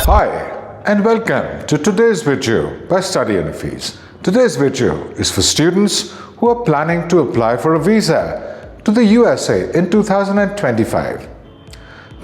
Hi and welcome to today's video by Study Unifees. Today's video is for students who are planning to apply for a visa to the USA in 2025.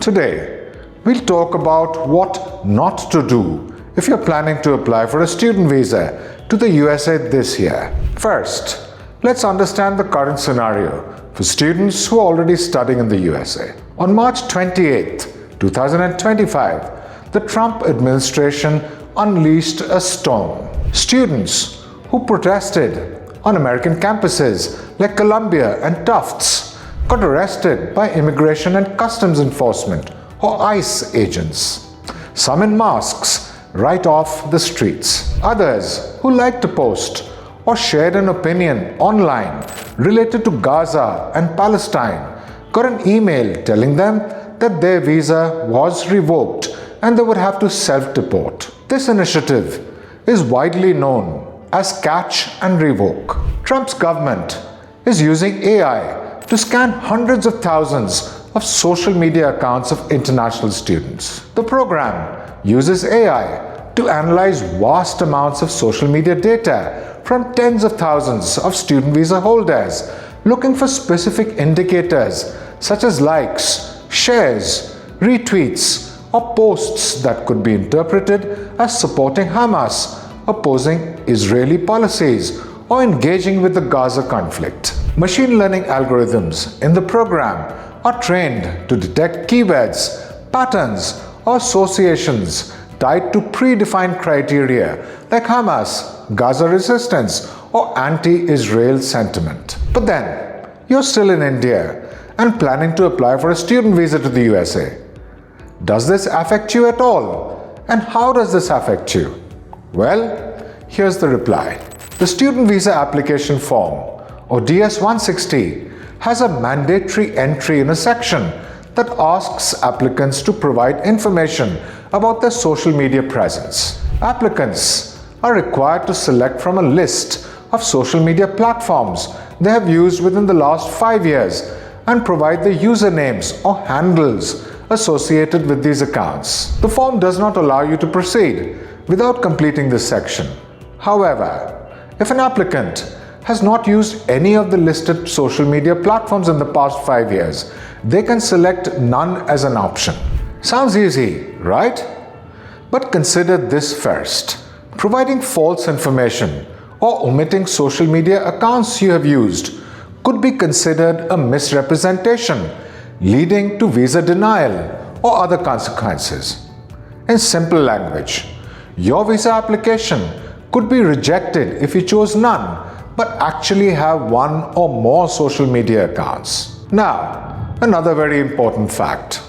Today, we'll talk about what not to do if you're planning to apply for a student visa to the USA this year. First, let's understand the current scenario for students who are already studying in the USA. On March 28, 2025, the Trump administration unleashed a storm. Students who protested on American campuses like Columbia and Tufts got arrested by Immigration and Customs Enforcement or ICE agents. Some in masks right off the streets. Others who liked to post or shared an opinion online related to Gaza and Palestine got an email telling them that their visa was revoked and they would have to self-deport. This initiative is widely known as Catch and Revoke. Trump's government is using AI to scan hundreds of thousands of social media accounts of international students. The program uses AI to analyze vast amounts of social media data from tens of thousands of student visa holders, looking for specific indicators such as likes, shares, retweets, or posts that could be interpreted as supporting Hamas, opposing Israeli policies, or engaging with the Gaza conflict. Machine learning algorithms in the program are trained to detect keywords, patterns, or associations tied to predefined criteria like Hamas, Gaza resistance, or anti-Israel sentiment. But then, you're still in India and planning to apply for a student visa to the USA. Does this affect you at all? And how does this affect you? Well, here's the reply. The Student Visa Application Form, or DS-160, has a mandatory entry in a section that asks applicants to provide information about their social media presence. Applicants are required to select from a list of social media platforms they have used within the last 5 years and provide the usernames or handles associated with these accounts. The form does not allow you to proceed without completing this section. However, if an applicant has not used any of the listed social media platforms in the past 5 years, they can select none as an option. Sounds easy, right? But consider this first. Providing false information or omitting social media accounts you have used could be considered a misrepresentation, leading to visa denial or other consequences. In simple language, your visa application could be rejected if you chose none, but actually have one or more social media accounts. Now, another very important fact.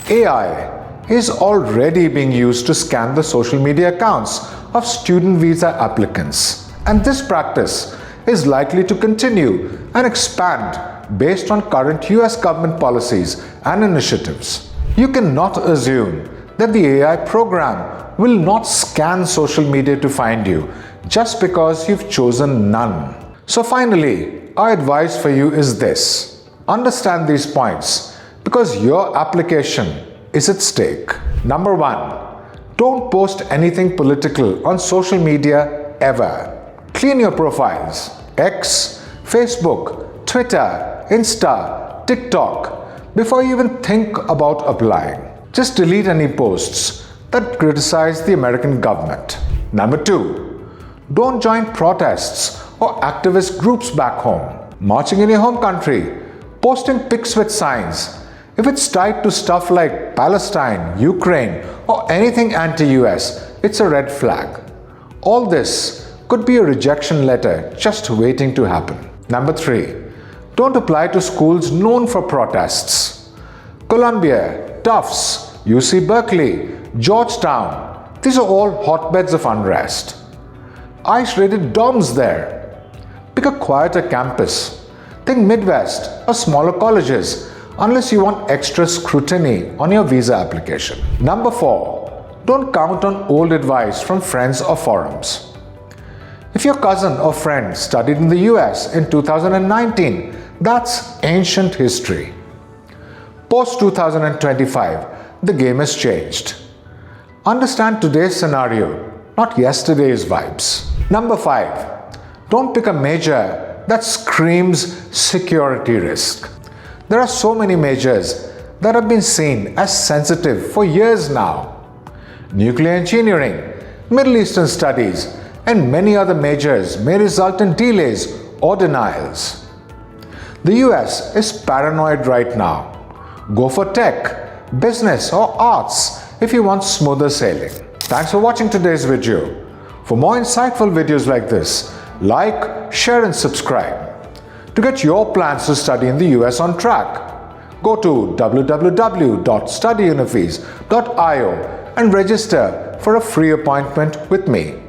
AI is already being used to scan the social media accounts of student visa applicants, and this practice is likely to continue and expand based on current US government policies and initiatives. You cannot assume that the AI program will not scan social media to find you just because you've chosen none. So finally, our advice for you is this. Understand these points because your application is at stake. Number 1, don't post anything political on social media ever. Clean your profiles. X, Facebook, Twitter, Insta, TikTok before you even think about applying. Just delete any posts that criticize the American government. Number 2, don't join protests or activist groups back home. Marching in your home country, posting pics with signs, if it's tied to stuff like Palestine, Ukraine, or anything anti-US, it's a red flag. All this could be a rejection letter just waiting to happen. Number 3, don't apply to schools known for protests. Columbia, Tufts, UC Berkeley, Georgetown, these are all hotbeds of unrest. ICE raided dorms there. Pick a quieter campus. Think Midwest or smaller colleges unless you want extra scrutiny on your visa application. Number 4, don't count on old advice from friends or forums. If your cousin or friend studied in the US in 2019, that's ancient history. Post 2025, the game has changed. Understand today's scenario, not yesterday's vibes. Number 5. Don't pick a major that screams security risk. There are so many majors that have been seen as sensitive for years now. Nuclear engineering, Middle Eastern studies, and many other majors may result in delays or denials. The US is paranoid right now. Go for tech, business, or arts if you want smoother sailing. Thanks for watching today's video. For more insightful videos like this, like, share and subscribe. To get your plans to study in the US on track, go to www.studyunifees.io and register for a free appointment with me.